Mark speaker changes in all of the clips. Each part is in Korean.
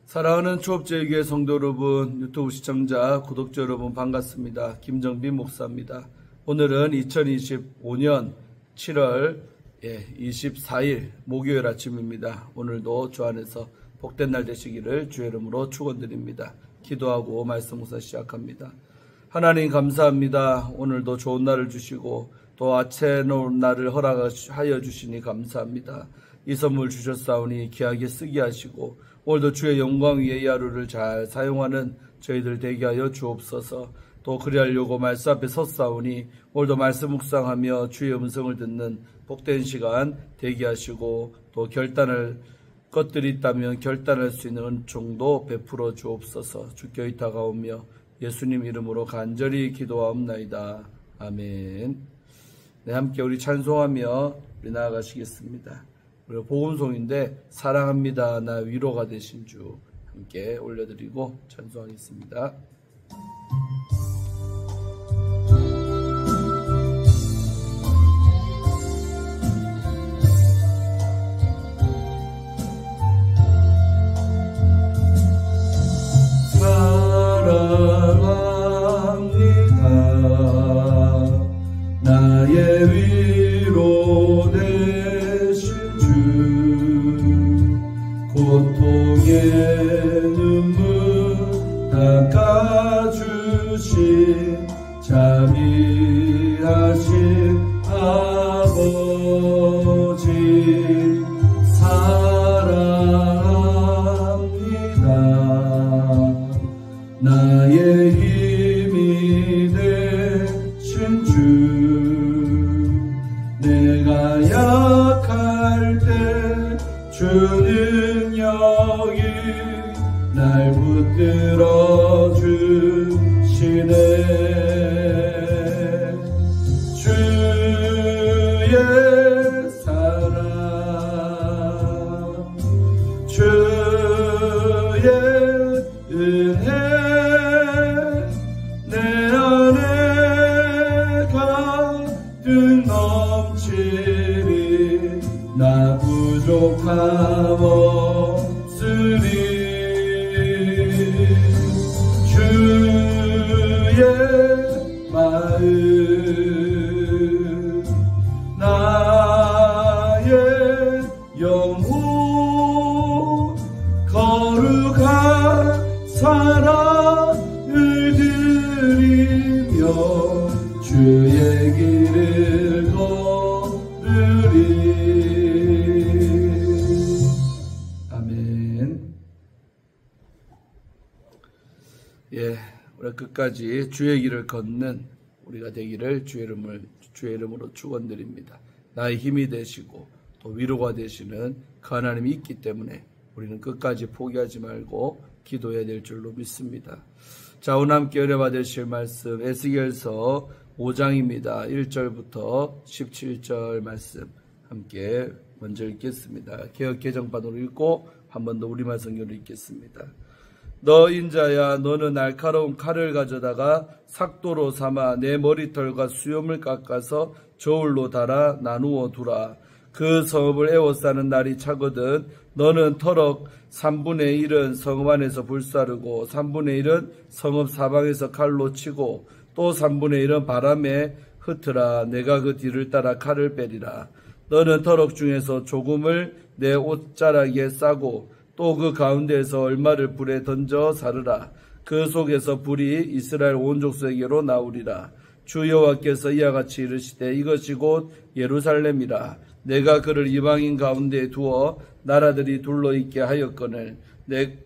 Speaker 1: 사랑하는 초업제일교회 성도 여러분, 유튜브 시청자, 구독자 여러분 반갑습니다. 김정빈 목사입니다. 오늘은 2025년 7월 24일 목요일 아침입니다. 오늘도 주 안에서 복된 날 되시기를 주의 이름으로 축원드립니다. 기도하고 말씀 묵상 시작합니다. 하나님 감사합니다. 오늘도 좋은 날을 주시고 또 아채놓은 날을 허락하여 주시니 감사합니다. 이 선물 주셨사오니 귀하게 쓰게 하시고 오늘도 주의 영광 위에 이 하루를 잘 사용하는 저희들 되게 하여 주옵소서. 또 그리하려고 말씀 앞에 섰사오니 오늘도 말씀 묵상하며 주의 음성을 듣는 복된 시간 되게 하시고 또 결단할 것들이 있다면 결단할 수 있는 은총도 베풀어 주옵소서. 주께 의탁하오며 예수님 이름으로 간절히 기도하옵나이다. 아멘. 네, 함께 우리 찬송하며 우리 나아가시겠습니다. 우리 복음송인데 사랑합니다 나 위로가 되신 주 함께 올려드리고 찬송하겠습니다.
Speaker 2: 사랑합니다 나의 위로 고통의 눈물 닦아주신 자비하신 아버지 사랑합니다 나의 힘이 되신 주 내가 약할 때 주는 여기 날 붙들어 주시네 주의 사랑 주의 은혜 내 안에 가득 넘치리 나 부족함 없으리 주의 마음 나의 영혼 거룩한 사랑을 드리며 주의 길을 걸으리
Speaker 1: 우리 끝까지 주의 길을 걷는 우리가 되기를 주의 이름으로 축원드립니다. 나의 힘이 되시고 또 위로가 되시는 그 하나님이 있기 때문에 우리는 끝까지 포기하지 말고 기도해야 될 줄로 믿습니다. 자, 오늘 함께 은혜 받으실 말씀 에스겔서 5장입니다. 1절부터 17절 말씀 함께 먼저 읽겠습니다. 개역 개정판으로 읽고 한 번 더 우리말 성경으로 읽겠습니다. 너 인자야 너는 날카로운 칼을 가져다가 삭도로 삼아 내 머리털과 수염을 깎아서 저울로 달아 나누어 두라. 그 성읍을 에워싸는 날이 차거든 너는 터럭 3분의 1은 성읍 안에서 불사르고 3분의 1은 성읍 사방에서 칼로 치고 또 3분의 1은 바람에 흩으라. 내가 그 뒤를 따라 칼을 빼리라. 너는 터럭 중에서 조금을 내 옷자락에 싸고 또 그 가운데에서 얼마를 불에 던져 사르라. 그 속에서 불이 이스라엘 온 족속에게로 나오리라. 주 여호와께서 이와 같이 이르시되 이것이 곧 예루살렘이라. 내가 그를 이방인 가운데에 두어 나라들이 둘러있게 하였거늘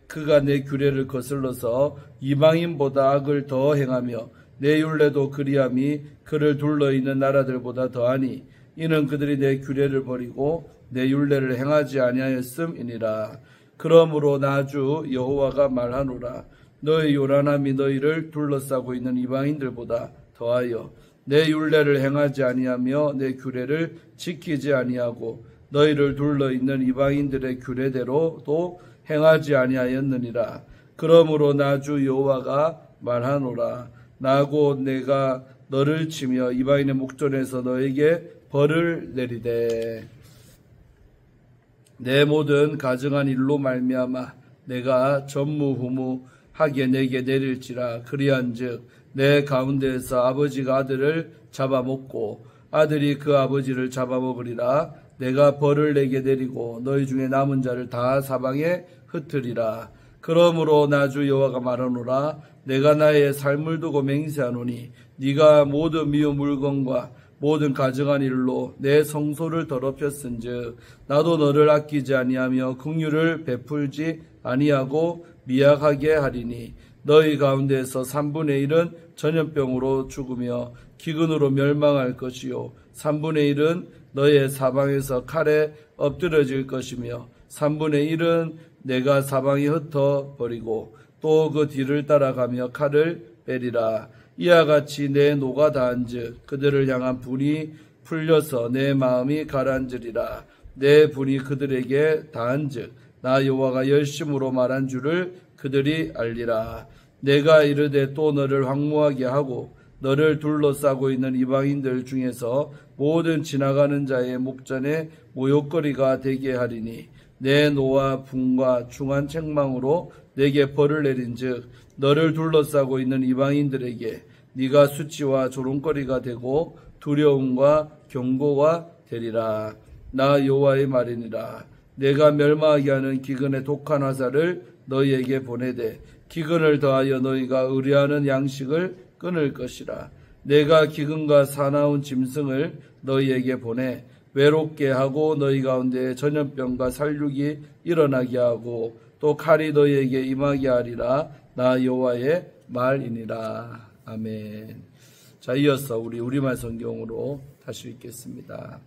Speaker 1: 그가 내 규례를 거슬러서 이방인보다 악을 더 행하며 내 율례도 그리함이 그를 둘러있는 나라들보다 더하니 이는 그들이 내 규례를 버리고 내 율례를 행하지 아니하였음이니라. 그러므로 나 주 여호와가 말하노라. 너의 요란함이 너희를 둘러싸고 있는 이방인들보다 더하여 내 율례를 행하지 아니하며 내 규례를 지키지 아니하고 너희를 둘러있는 이방인들의 규례대로도 행하지 아니하였느니라. 그러므로 나 주 여호와가 말하노라. 나 곧 내가 너를 치며 이방인의 목전에서 너에게 벌을 내리되 내 모든 가증한 일로 말미암아 내가 전무후무하게 내게 내릴지라. 그리한즉 내 가운데에서 아버지가 아들을 잡아먹고 아들이 그 아버지를 잡아먹으리라. 내가 벌을 내게 내리고 너희 중에 남은 자를 다 사방에 흩으리라. 그러므로 나 주 여호와가 말하노라. 내가 나의 삶을 두고 맹세하노니 네가 모든 미운 물건과 모든 가증한 일로 내 성소를 더럽혔은즉 나도 너를 아끼지 아니하며 긍휼을 베풀지 아니하고 미약하게 하리니 너희 가운데에서 3분의 1은 전염병으로 죽으며 기근으로 멸망할 것이요 3분의 1은 너의 사방에서 칼에 엎드러질 것이며 3분의 1은 내가 사방에 흩어버리고 또 그 뒤를 따라가며 칼을 빼리라. 이와 같이 내 노가 다한즉 그들을 향한 분이 풀려서 내 마음이 가라앉으리라. 내 분이 그들에게 다한즉 나 여호와가 열심으로 말한 줄을 그들이 알리라. 내가 이르되 또 너를 황무하게 하고 너를 둘러싸고 있는 이방인들 중에서 모든 지나가는 자의 목전에 모욕거리가 되게 하리니 내 노와 분과 중한 책망으로 내게 벌을 내린즉 너를 둘러싸고 있는 이방인들에게 네가 수치와 조롱거리가 되고 두려움과 경고가 되리라. 나 여호와의 말이니라. 내가 멸망하게 하는 기근의 독한 화살을 너희에게 보내되 기근을 더하여 너희가 의뢰하는 양식을 끊을 것이라. 내가 기근과 사나운 짐승을 너희에게 보내 외롭게 하고 너희 가운데 전염병과 살육이 일어나게 하고 또 칼이 너희에게 임하게 하리라. 나 여호와의 말이니라. 아멘. 자, 이어서 우리 우리말 성경으로 다시 읽겠습니다.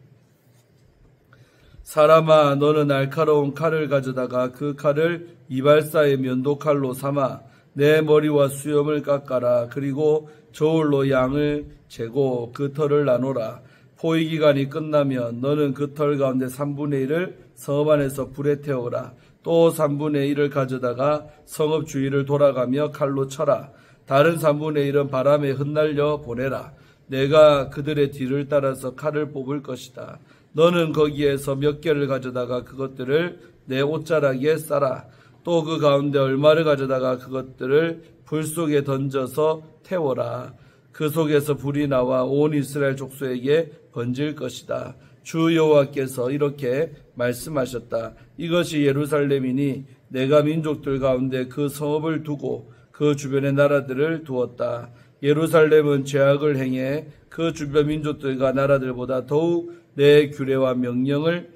Speaker 1: 사람아, 너는 날카로운 칼을 가져다가 그 칼을 이발사의 면도칼로 삼아 내 머리와 수염을 깎아라. 그리고 저울로 양을 재고 그 털을 나누라. 포위기간이 끝나면 너는 그 털 가운데 3분의 1을 성읍 안에서 불에 태우라. 또 3분의 1을 가져다가 성읍 주위를 돌아가며 칼로 쳐라. 다른 3분의 1은 바람에 흩날려 보내라. 내가 그들의 뒤를 따라서 칼을 뽑을 것이다. 너는 거기에서 몇 개를 가져다가 그것들을 내 옷자락에 싸라. 또 그 가운데 얼마를 가져다가 그것들을 불 속에 던져서 태워라. 그 속에서 불이 나와 온 이스라엘 족속에게 번질 것이다. 주 여호와께서 이렇게 말씀하셨다. 이것이 예루살렘이니 내가 민족들 가운데 그 성읍을 두고 그 주변의 나라들을 두었다. 예루살렘은 죄악을 행해 그 주변 민족들과 나라들보다 더욱 내 규례와 명령을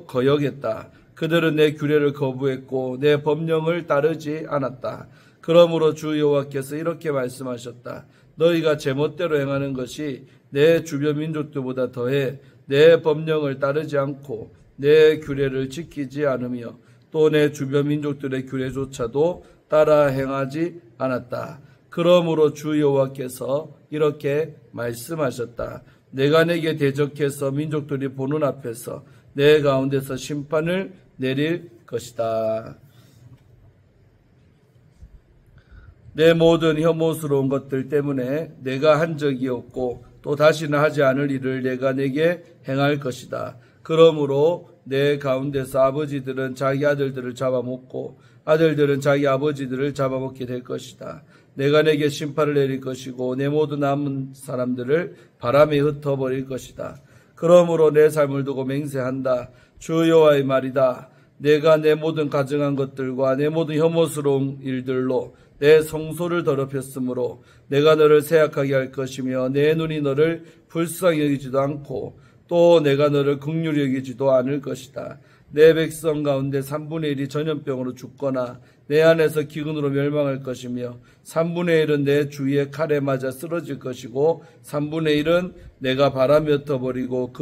Speaker 1: 거역했다. 그들은 내 규례를 거부했고 내 법령을 따르지 않았다. 그러므로 주 여호와께서 이렇게 말씀하셨다. 너희가 제멋대로 행하는 것이 내 주변 민족들보다 더해 내 법령을 따르지 않고 내 규례를 지키지 않으며 또 내 주변 민족들의 규례조차도 따라 행하지 않았다. 그러므로 주 여호와께서 이렇게 말씀하셨다. 내가 내게 대적해서 민족들이 보는 앞에서 내 가운데서 심판을 내릴 것이다. 내 모든 혐오스러운 것들 때문에 내가 한 적이 없고 또 다시는 하지 않을 일을 내가 내게 행할 것이다. 그러므로 내 가운데서 아버지들은 자기 아들들을 잡아먹고 아들들은 자기 아버지들을 잡아먹게 될 것이다. 내가 내게 심판을 내릴 것이고 내 모든 남은 사람들을 바람에 흩어버릴 것이다. 그러므로 내 삶을 두고 맹세한다. 주 여호와의 말이다. 내가 내 모든 가증한 것들과 내 모든 혐오스러운 일들로 내 성소를 더럽혔으므로 내가 너를 세약하게 할 것이며 내 눈이 너를 불쌍히 여기지도 않고 또 내가 너를 긍휼히 여기지도 않을 것이다. 내 백성 가운데 3분의 1이 전염병으로 죽거나 내 안에서 기근으로 멸망할 것이며 3분의 1은 내 주위에 칼에 맞아 쓰러질 것이고 3분의 1은 내가 바람에 흩어버리고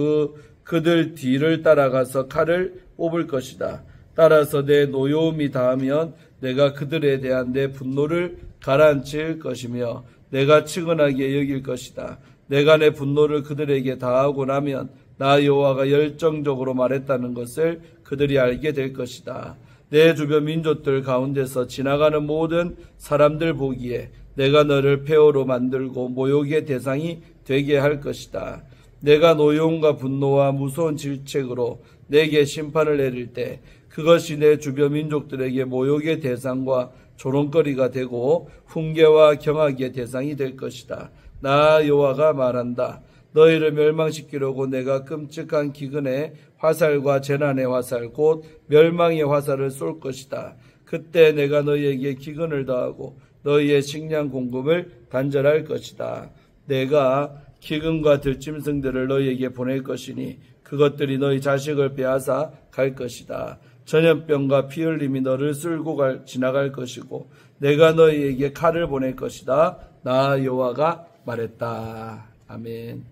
Speaker 1: 그들 뒤를 따라가서 칼을 뽑을 것이다. 따라서 내 노여움이 닿으면 내가 그들에 대한 내 분노를 가라앉힐 것이며 내가 측은하게 여길 것이다. 내가 내 분노를 그들에게 다하고 나면 나 여호와가 열정적으로 말했다는 것을 그들이 알게 될 것이다. 내 주변 민족들 가운데서 지나가는 모든 사람들 보기에 내가 너를 폐허로 만들고 모욕의 대상이 되게 할 것이다. 내가 노여움과 분노와 무서운 질책으로 내게 심판을 내릴 때 그것이 내 주변 민족들에게 모욕의 대상과 조롱거리가 되고 훈계와 경악의 대상이 될 것이다. 나 여호와가 말한다. 너희를 멸망시키려고 내가 끔찍한 기근의 화살과 재난의 화살 곧 멸망의 화살을 쏠 것이다. 그때 내가 너희에게 기근을 더하고 너희의 식량 공급을 단절할 것이다. 내가 기근과 들짐승들을 너희에게 보낼 것이니 그것들이 너희 자식을 빼앗아 갈 것이다. 전염병과 피 흘림이 너를 쓸고 지나갈 것이고 내가 너희에게 칼을 보낼 것이다. 나 여호와가 말했다. 아멘.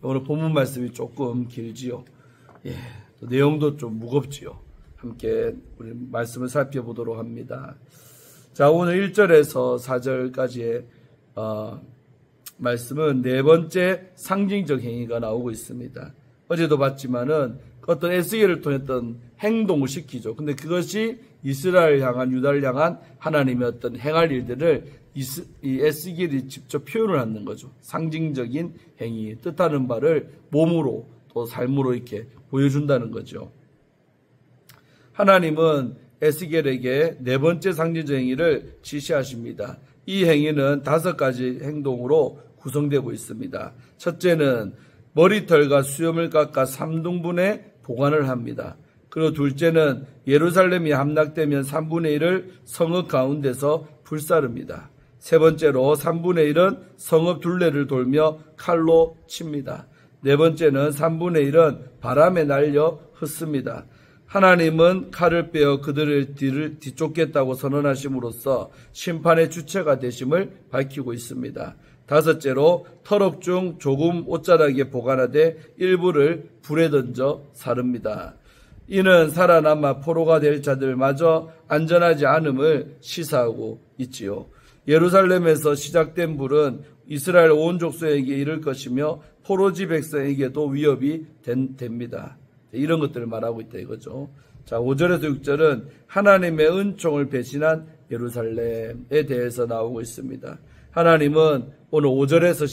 Speaker 1: 오늘 본문 말씀이 조금 길지요. 또 내용도 좀 무겁지요. 함께 우리 말씀을 살펴보도록 합니다. 자, 오늘 1절에서 4절까지의 말씀은 네 번째 상징적 행위가 나오고 있습니다. 어제도 봤지만은 어떤 에스겔을 통했던 행동을 시키죠. 근데 그것이 이스라엘 향한, 유다를 향한 하나님의 어떤 행할 일들을 이 에스겔이 직접 표현을 하는 거죠. 상징적인 행위, 뜻하는 바를 몸으로 또 삶으로 이렇게 보여준다는 거죠. 하나님은 에스겔에게 네 번째 상징적 행위를 지시하십니다. 이 행위는 5가지 행동으로 구성되고 있습니다. 첫째는 머리털과 수염을 깎아 3등분에 보관을 합니다. 그리고 둘째는 예루살렘이 함락되면 3분의 1을 성읍 가운데서 불사릅니다. 세 번째로 3분의 1은 성읍 둘레를 돌며 칼로 칩니다. 네 번째는 3분의 1은 바람에 날려 흩습니다. 하나님은 칼을 빼어 그들을 뒤쫓겠다고 선언하심으로써 심판의 주체가 되심을 밝히고 있습니다. 다섯째로 터럭 중 조금 옷자락에 보관하되 일부를 불에 던져 사릅니다. 이는 살아남아 포로가 될 자들마저 안전하지 않음을 시사하고 있지요. 예루살렘에서 시작된 불은 이스라엘 온 족속에게 이를 것이며 포로지 백성에게도 위협이 됩니다. 이런 것들을 말하고 있다 이거죠. 자, 5절에서 6절은 하나님의 은총을 배신한 예루살렘에 대해서 나오고 있습니다. 하나님은 오늘 5절에서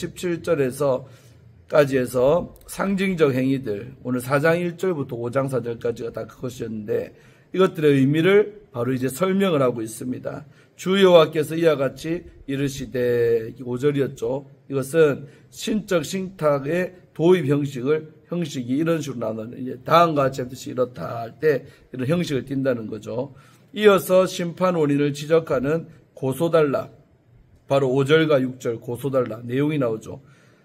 Speaker 1: 17절에서까지 해서 상징적 행위들, 오늘 4장 1절부터 5장 4절까지가 다 그것이었는데 이것들의 의미를 바로 이제 설명을 하고 있습니다. 주 여호와께서 이와 같이 이르시되 5절이었죠. 이것은 신적 신탁의 도입 형식이 이런 식으로 나오는 이제 다음과 같이 뜻이 이렇다 할 때 이런 형식을 띈다는 거죠. 이어서 심판 원인을 지적하는 고소단락, 바로 5절과 6절 고소단락 내용이 나오죠.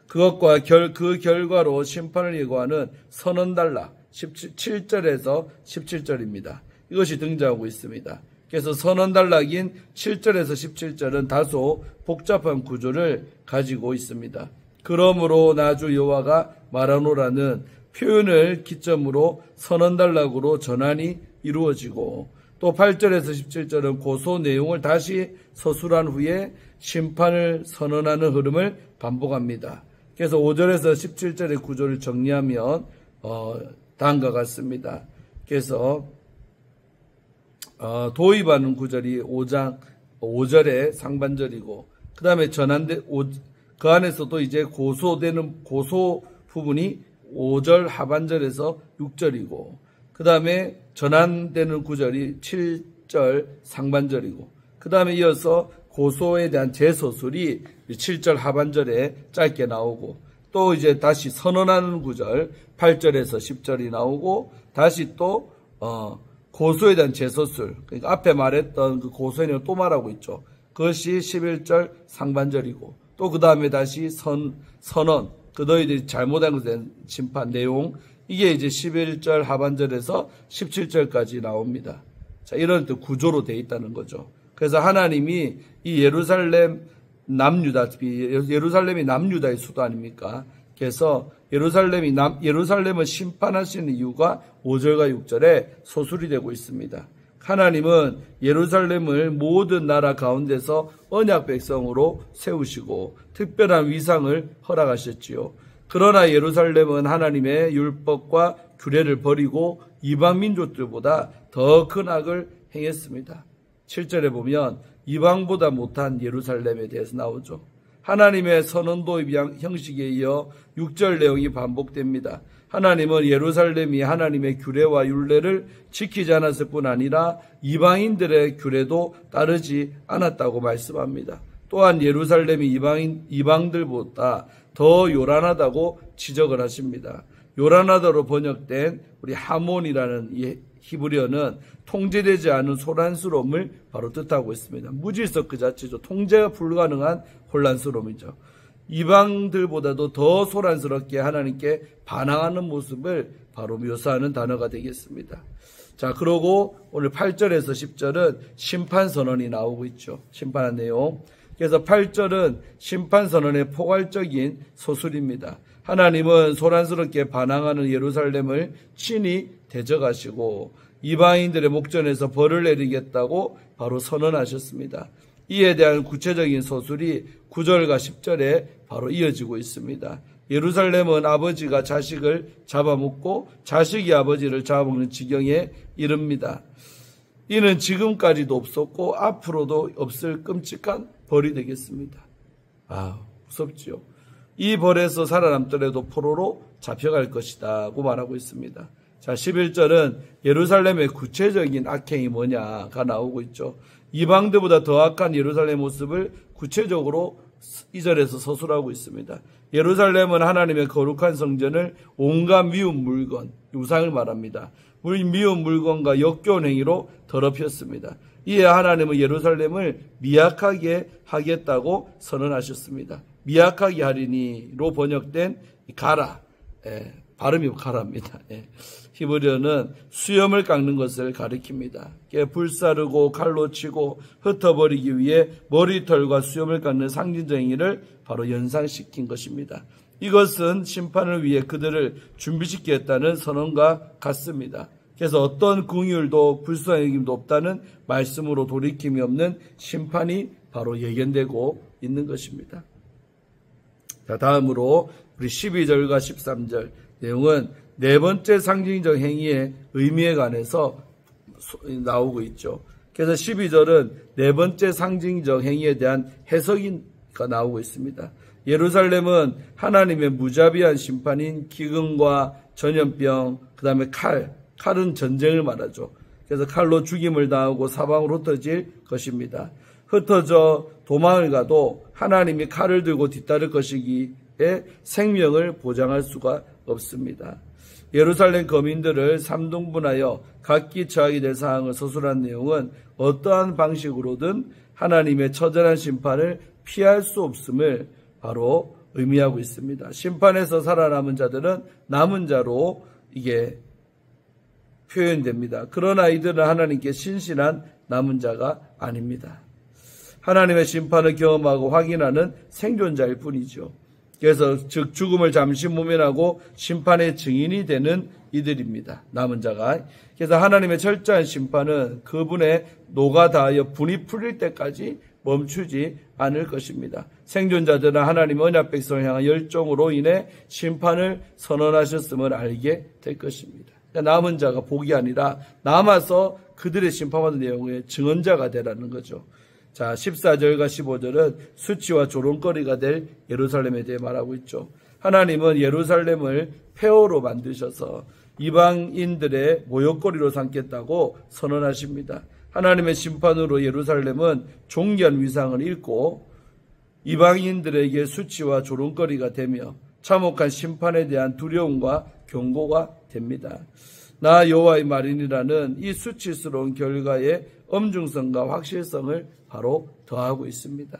Speaker 1: 그것과 그 결과로 심판을 예고하는 선언단락 7절에서 17절입니다. 이것이 등장하고 있습니다. 그래서 선언단락인 7절에서 17절은 다소 복잡한 구조를 가지고 있습니다. 그러므로 나주 여호와가 말하노라는 표현을 기점으로 선언단락으로 전환이 이루어지고 또 8절에서 17절은 고소 내용을 다시 서술한 후에 심판을 선언하는 흐름을 반복합니다. 그래서 5절에서 17절의 구조를 정리하면 다음과 같습니다. 그래서 도입하는 구절이 5절의 상반절이고 그 다음에 그 안에서도 이제 고소 부분이 5절 하반절에서 6절이고 그 다음에 전환되는 구절이 7절 상반절이고 그 다음에 이어서 고소에 대한 재서술이 7절 하반절에 짧게 나오고 또 이제 다시 선언하는 구절 8절에서 10절이 나오고 다시 또 고소에 대한 재서술, 그러니까 앞에 말했던 그 고소의 내용을 또 말하고 있죠. 그것이 11절 상반절이고 또 그 다음에 다시 선언, 그 너희들이 잘못한 것에 대한 심판 내용, 이게 이제 11절 하반절에서 17절까지 나옵니다. 자, 이런 또 구조로 되어 있다는 거죠. 그래서 하나님이 이 예루살렘이 남유다의 수도 아닙니까? 그래서 예루살렘을 심판하시는 이유가 5절과 6절에 소술이 되고 있습니다. 하나님은 예루살렘을 모든 나라 가운데서 언약 백성으로 세우시고 특별한 위상을 허락하셨지요. 그러나 예루살렘은 하나님의 율법과 규례를 버리고 이방 민족들보다 더 큰 악을 행했습니다. 7절에 보면 이방보다 못한 예루살렘에 대해서 나오죠. 하나님의 선언 도입 형식에 이어 6절 내용이 반복됩니다. 하나님은 예루살렘이 하나님의 규례와 율례를 지키지 않았을 뿐 아니라 이방인들의 규례도 따르지 않았다고 말씀합니다. 또한 예루살렘이 이방들보다 더 요란하다고 지적을 하십니다. 요란하다로 번역된 우리 하몬이라는 이 히브리어는 통제되지 않은 소란스러움을 바로 뜻하고 있습니다. 무질서 그 자체죠. 통제가 불가능한 혼란스러움이죠. 이방들보다도 더 소란스럽게 하나님께 반항하는 모습을 바로 묘사하는 단어가 되겠습니다. 자, 그러고 오늘 8절에서 10절은 심판선언이 나오고 있죠. 심판한 내용. 그래서 8절은 심판선언의 포괄적인 서술입니다. 하나님은 소란스럽게 반항하는 예루살렘을 친히 대적하시고 이방인들의 목전에서 벌을 내리겠다고 바로 선언하셨습니다. 이에 대한 구체적인 서술이 9절과 10절에 바로 이어지고 있습니다. 예루살렘은 아버지가 자식을 잡아먹고 자식이 아버지를 잡아먹는 지경에 이릅니다. 이는 지금까지도 없었고 앞으로도 없을 끔찍한 벌이 되겠습니다. 무섭지요. 이 벌에서 살아남더라도 포로로 잡혀갈 것이다고 말하고 있습니다. 자, 11절은 예루살렘의 구체적인 악행이 뭐냐가 나오고 있죠. 이방들보다 더 악한 예루살렘 모습을 구체적으로 2절에서 서술하고 있습니다. 예루살렘은 하나님의 거룩한 성전을 온갖 미운 물건, 우상을 말합니다. 미운 물건과 역겨운 행위로 더럽혔습니다. 이에 하나님은 예루살렘을 미약하게 하겠다고 선언하셨습니다. 미약하게 하리니로 번역된 가라, 발음이 가라입니다. 히브리어는 수염을 깎는 것을 가리킵니다. 불사르고 칼로 치고 흩어버리기 위해 머리털과 수염을 깎는 상징적 행위를 바로 연상시킨 것입니다. 이것은 심판을 위해 그들을 준비시키겠다는 선언과 같습니다. 그래서 어떤 긍휼도 불쌍함도 없다는 말씀으로 돌이킴이 없는 심판이 바로 예견되고 있는 것입니다. 자, 다음으로 우리 12절과 13절 내용은 네 번째 상징적 행위의 의미에 관해서 나오고 있죠. 그래서 12절은 네 번째 상징적 행위에 대한 해석이 나오고 있습니다. 예루살렘은 하나님의 무자비한 심판인 기근과 전염병, 그 다음에 칼은 전쟁을 말하죠. 그래서 칼로 죽임을 당하고 사방으로 흩어질 것입니다. 흩어져 도망을 가도 하나님이 칼을 들고 뒤따를 것이기에 생명을 보장할 수가 없습니다. 예루살렘 거민들을 3등분하여 각기 처하게 될 사항을 서술한 내용은 어떠한 방식으로든 하나님의 처절한 심판을 피할 수 없음을 바로 의미하고 있습니다. 심판에서 살아남은 자들은 남은 자로 이게 표현됩니다. 그러나 이들은 하나님께 신실한 남은 자가 아닙니다. 하나님의 심판을 경험하고 확인하는 생존자일 뿐이죠. 그래서 즉 죽음을 잠시 모면하고 심판의 증인이 되는 이들입니다. 남은 자가. 그래서 하나님의 철저한 심판은 그분의 노가 닿아 분이 풀릴 때까지 멈추지 않을 것입니다. 생존자들은 하나님 언약 백성을 향한 열정으로 인해 심판을 선언하셨음을 알게 될 것입니다. 그러니까 남은 자가 복이 아니라 남아서 그들의 심판받은 내용의 증언자가 되라는 거죠. 자, 14절과 15절은 수치와 조롱거리가 될 예루살렘에 대해 말하고 있죠. 하나님은 예루살렘을 폐허로 만드셔서 이방인들의 모욕거리로 삼겠다고 선언하십니다. 하나님의 심판으로 예루살렘은 존귀한 위상을 잃고 이방인들에게 수치와 조롱거리가 되며 참혹한 심판에 대한 두려움과 경고가 됩니다. 나 여호와의 말이니라는 이 수치스러운 결과의 엄중성과 확실성을 바로 더하고 있습니다.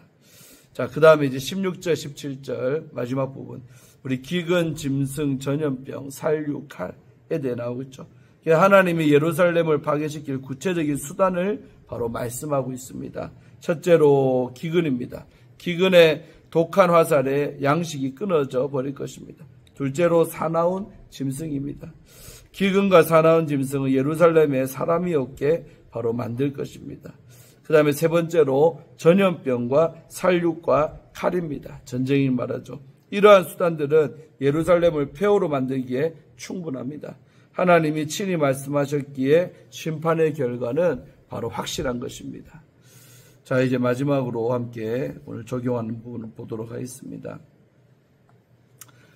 Speaker 1: 자, 그 다음에 이제 16절, 17절 마지막 부분. 우리 기근, 짐승, 전염병, 살육, 칼에 대해 나오고 있죠. 하나님이 예루살렘을 파괴시킬 구체적인 수단을 바로 말씀하고 있습니다. 첫째로 기근입니다. 기근의 독한 화살에 양식이 끊어져 버릴 것입니다. 둘째로 사나운 짐승입니다. 기근과 사나운 짐승은 예루살렘에 사람이 없게 바로 만들 것입니다. 그 다음에 세 번째로 전염병과 살육과 칼입니다. 전쟁이 말하죠. 이러한 수단들은 예루살렘을 폐허로 만들기에 충분합니다. 하나님이 친히 말씀하셨기에 심판의 결과는 바로 확실한 것입니다. 자, 이제 마지막으로 함께 오늘 적용하는 부분을 보도록 하겠습니다.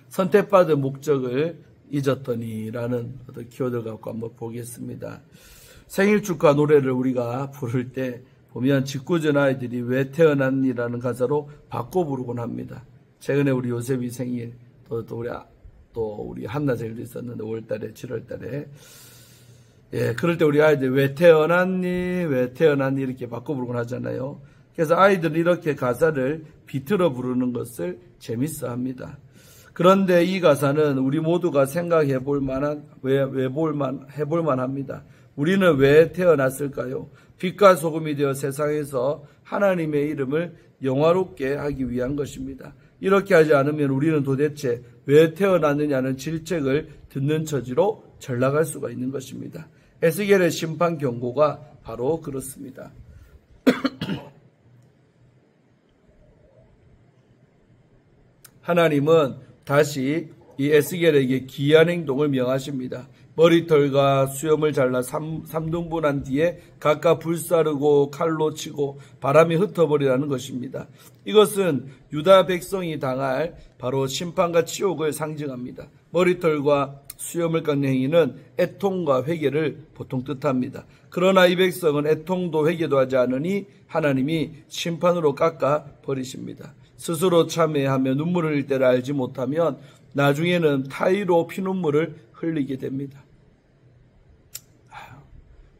Speaker 1: 선택받은 목적을 잊었더니라는 어떤 키워드를 갖고 한번 보겠습니다. 생일 축하 노래를 우리가 부를 때 보면 짓궂은 아이들이 왜 태어났니라는 가사로 바꿔 부르곤 합니다. 최근에 우리 요셉이 생일, 또 우리 한나 생일도 있었는데 5월달에 7월달에 그럴 때 우리 아이들 왜 태어났니 이렇게 바꿔 부르곤 하잖아요. 그래서 아이들은 이렇게 가사를 비틀어 부르는 것을 재밌어 합니다. 그런데 이 가사는 우리 모두가 생각해 볼 만한, 해볼 만합니다. 우리는 왜 태어났을까요? 빛과 소금이 되어 세상에서 하나님의 이름을 영화롭게 하기 위한 것입니다. 이렇게 하지 않으면 우리는 도대체 왜 태어났느냐는 질책을 듣는 처지로 전락할 수가 있는 것입니다. 에스겔의 심판 경고가 바로 그렇습니다. 하나님은 다시 이 에스겔에게 기이한 행동을 명하십니다. 머리털과 수염을 잘라 3등분한 뒤에 각각 불사르고 칼로 치고 바람이 흩어버리라는 것입니다. 이것은 유다 백성이 당할 바로 심판과 치욕을 상징합니다. 머리털과 수염을 깎는 행위는 애통과 회개를 보통 뜻합니다. 그러나 이 백성은 애통도 회개도 하지 않으니 하나님이 심판으로 깎아 버리십니다. 스스로 참회하며 눈물을 흘릴 때를 알지 못하면 나중에는 타의로 피눈물을 흘리게 됩니다.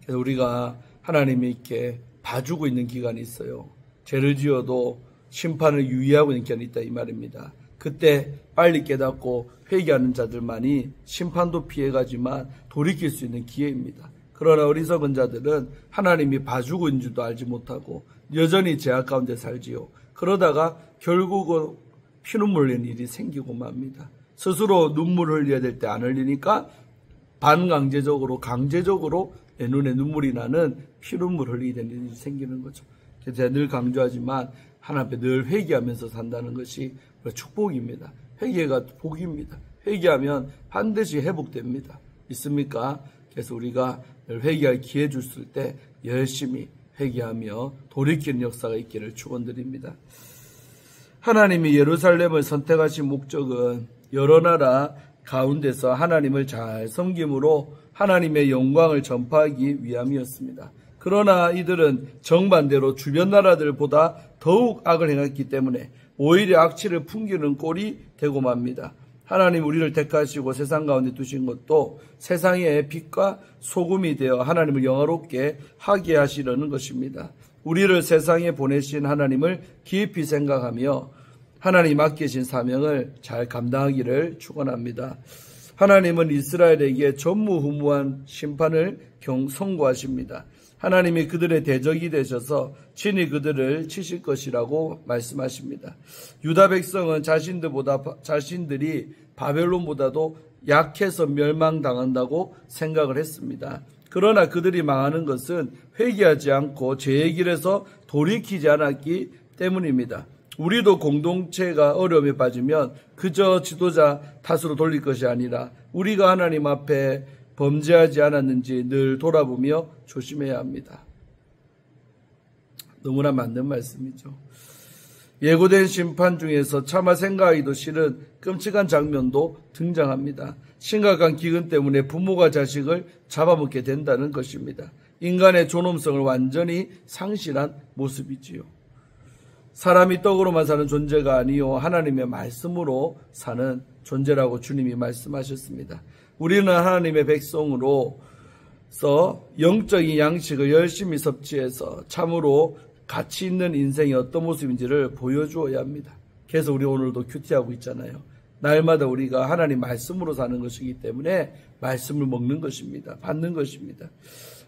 Speaker 1: 그래서 우리가 하나님이 이렇게 봐주고 있는 기간이 있어요. 죄를 지어도 심판을 유의하고 있는 기간이 있다 이 말입니다. 그때 빨리 깨닫고 회개하는 자들만이 심판도 피해가지만 돌이킬 수 있는 기회입니다. 그러나 어리석은 자들은 하나님이 봐주고 있는 줄도 알지 못하고 여전히 죄악 가운데 살지요. 그러다가 결국은 피눈물 흘리는 일이 생기고 맙니다. 스스로 눈물을 흘려야 될 때 안 흘리니까 강제적으로 내 눈에 눈물이 나는 피눈물 흘리게 되는 일이 생기는 거죠. 그래서 제가 늘 강조하지만 하나님 앞에 늘 회개하면서 산다는 것이 축복입니다. 회개가 복입니다. 회개하면 반드시 회복됩니다. 있습니까? 그래서 우리가 늘 회개할 기회 줬을 때 열심히 회개하며 돌이키는 역사가 있기를 축원드립니다. 하나님이 예루살렘을 선택하신 목적은 여러 나라 가운데서 하나님을 잘 섬김으로 하나님의 영광을 전파하기 위함이었습니다. 그러나 이들은 정반대로 주변 나라들보다 더욱 악을 행했기 때문에 오히려 악취를 풍기는 꼴이 되고 맙니다. 하나님 우리를 택하시고 세상 가운데 두신 것도 세상의 빛과 소금이 되어 하나님을 영화롭게 하게 하시려는 것입니다. 우리를 세상에 보내신 하나님을 깊이 생각하며 하나님 맡기신 사명을 잘 감당하기를 축원합니다. 하나님은 이스라엘에게 전무후무한 심판을 선고하십니다. 하나님이 그들의 대적이 되셔서 친히 그들을 치실 것이라고 말씀하십니다. 유다 백성은 자신들이 바벨론보다도 약해서 멸망당한다고 생각을 했습니다. 그러나 그들이 망하는 것은 회개하지 않고 죄의 길에서 돌이키지 않았기 때문입니다. 우리도 공동체가 어려움에 빠지면 그저 지도자 탓으로 돌릴 것이 아니라 우리가 하나님 앞에 범죄하지 않았는지 늘 돌아보며 조심해야 합니다. 너무나 맞는 말씀이죠. 예고된 심판 중에서 차마 생각하기도 싫은 끔찍한 장면도 등장합니다. 심각한 기근 때문에 부모가 자식을 잡아먹게 된다는 것입니다. 인간의 존엄성을 완전히 상실한 모습이지요. 사람이 떡으로만 사는 존재가 아니요 하나님의 말씀으로 사는 존재라고 주님이 말씀하셨습니다. 우리는 하나님의 백성으로서 영적인 양식을 열심히 섭취해서 참으로 가치 있는 인생이 어떤 모습인지를 보여주어야 합니다. 그래서 우리 오늘도 큐티하고 있잖아요. 날마다 우리가 하나님 말씀으로 사는 것이기 때문에 말씀을 먹는 것입니다. 받는 것입니다.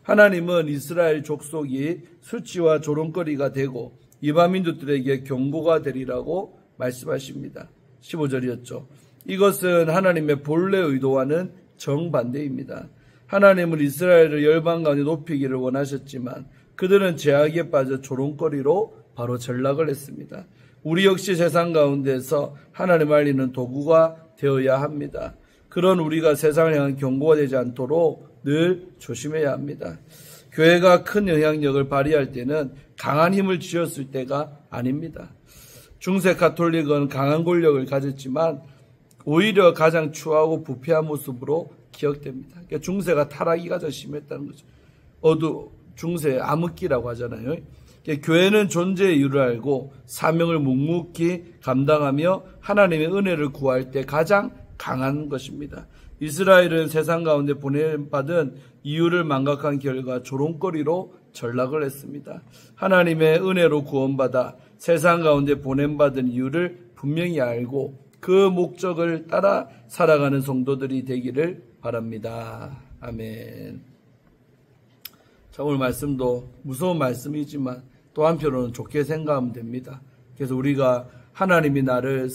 Speaker 1: 하나님은 이스라엘 족속이 수치와 조롱거리가 되고 이방 민족들에게 경고가 되리라고 말씀하십니다. 15절이었죠. 이것은 하나님의 본래 의도와는 정반대입니다. 하나님은 이스라엘을 열방 가운데 높이기를 원하셨지만 그들은 죄악에 빠져 조롱거리로 바로 전락을 했습니다. 우리 역시 세상 가운데서 하나님을 알리는 도구가 되어야 합니다. 그런 우리가 세상을 향한 경고가 되지 않도록 늘 조심해야 합니다. 교회가 큰 영향력을 발휘할 때는 강한 힘을 쥐었을 때가 아닙니다. 중세 가톨릭은 강한 권력을 가졌지만 오히려 가장 추하고 부패한 모습으로 기억됩니다. 그러니까 중세가 타락이 가장 심했다는 거죠. 중세 암흑기라고 하잖아요. 그러니까 교회는 존재의 이유를 알고 사명을 묵묵히 감당하며 하나님의 은혜를 구할 때 가장 강한 것입니다. 이스라엘은 세상 가운데 보냄받은 이유를 망각한 결과 조롱거리로 전락을 했습니다. 하나님의 은혜로 구원받아 세상 가운데 보냄받은 이유를 분명히 알고 그 목적을 따라 살아가는 성도들이 되기를 바랍니다. 아멘. 자, 오늘 말씀도 무서운 말씀이지만 또 한편으로는 좋게 생각하면 됩니다. 그래서 우리가 하나님이 나를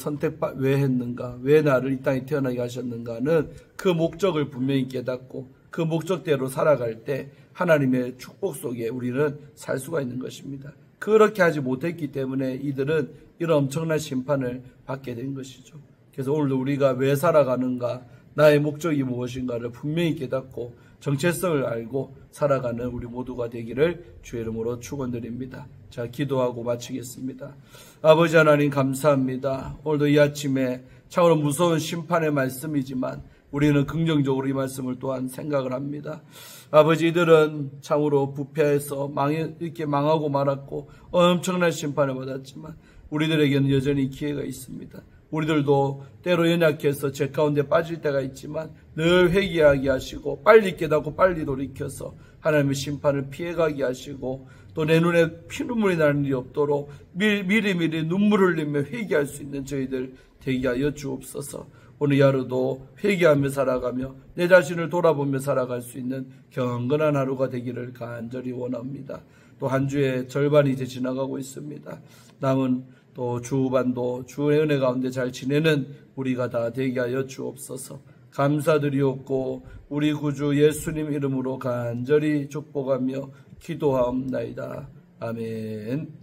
Speaker 1: 왜 했는가, 왜 나를 이 땅에 태어나게 하셨는가는 그 목적을 분명히 깨닫고 그 목적대로 살아갈 때 하나님의 축복 속에 우리는 살 수가 있는 것입니다. 그렇게 하지 못했기 때문에 이들은 이런 엄청난 심판을 받게 된 것이죠. 그래서 오늘도 우리가 왜 살아가는가, 나의 목적이 무엇인가를 분명히 깨닫고 정체성을 알고 살아가는 우리 모두가 되기를 주의 이름으로 축원드립니다. 자, 기도하고 마치겠습니다. 아버지 하나님 감사합니다. 오늘도 이 아침에 참으로 무서운 심판의 말씀이지만 우리는 긍정적으로 이 말씀을 또한 생각을 합니다. 아버지, 이들은 참으로 부패해서 이렇게 망하고 말았고 엄청난 심판을 받았지만 우리들에게는 여전히 기회가 있습니다. 우리들도 때로 연약해서 죄 가운데 빠질 때가 있지만 늘 회개하게 하시고 빨리 깨닫고 빨리 돌이켜서 하나님의 심판을 피해가게 하시고 또 내 눈에 피눈물이 나는 일이 없도록 미리미리 눈물을 흘리며 회개할 수 있는 저희들 되게 하여 주옵소서. 오늘 하루도 회개하며 살아가며 내 자신을 돌아보며 살아갈 수 있는 경건한 하루가 되기를 간절히 원합니다. 또 한 주의 절반이 이제 지나가고 있습니다. 남은 또 주후반도 주의 은혜 가운데 잘 지내는 우리가 다 되게 하여 주옵소서. 감사드리옵고 우리 구주 예수님 이름으로 간절히 축복하며 기도하옵나이다. 아멘.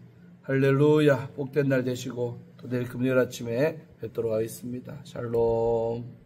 Speaker 1: 할렐루야. 복된 날 되시고 또 내일 금요일 아침에 뵙도록 하겠습니다. 샬롬.